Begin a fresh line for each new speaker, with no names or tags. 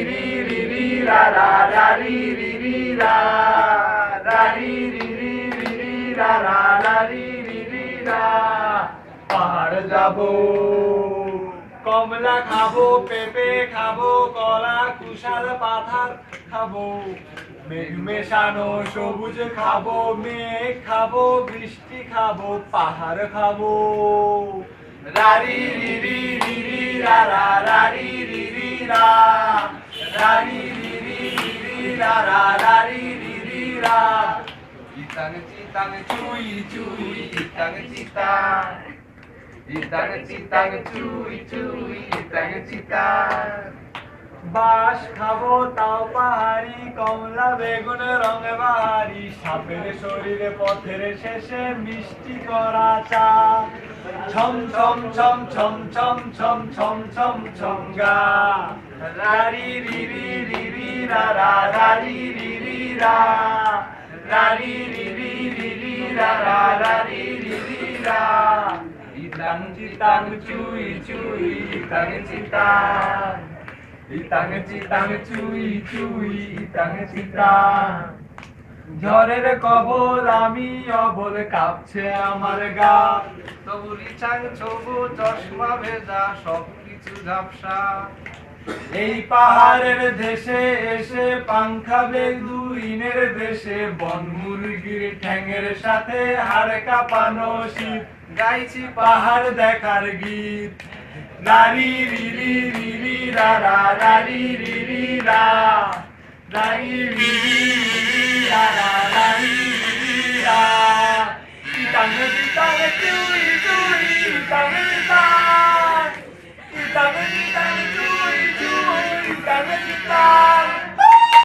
রি রি রি রা রা রা রি রি রি রা রা রি রি রি রি রি রা রা রা রি রি রি রা পাহাড় যাবো কমলা খাবো পেঁপে খাবো কলা কুশাল পাথার খাবো মেঘ মেশানো সবুজ খাবো মেঘ খাবো বৃষ্টি খাবো পাহাড় খাবো রারি রি রি রি রি রা রা রারি রি রি রা রারি রি রি রি রি রা রা রারি রি রি রা ইতাং চিতাং চুই চুই ইতাং চিতাং ইতাং চিতাং চুই চুই ইতাং চিতাং বাঁশ খাবো তাও পাহাড়ি কমলা বেগুন রঙ বাহারি সাপের শরীরে পথের শেষে মিষ্টি করা চা ছম ছম ছম ছম ছম ছম ছম ছম ছম গা রারি রি রি রি রি রা রা রারি রি রি রা রারি রি রি রি রি রা রা রারি রি রি রা ইতাং চিতাং চুই চুই ইতাং চিতাং ইতাং চিতাং চুই চুই ইতাং চিতাং ঝড়ের কবল আমি অবল কাঁপছে আমার গা তবু রিচাং ছবু চশমা ভেজা সবকিছু ঝাপসা এই পাহাড়ের দেশে এসে পাংখা বেদুইনের দেশে বন মুরগির ঠ্যাঙের সাথে হাড় কাঁপানো শীত গাইছি পাহাড় দেখার গীত রারি রি রি রি রি রা রা রারি রি রি রা রারি রি রি রি রি রা রা রারি রি রি রা ইতাং চিতাং চুই চুই ইতাং চিতাং ইতাং চিতাং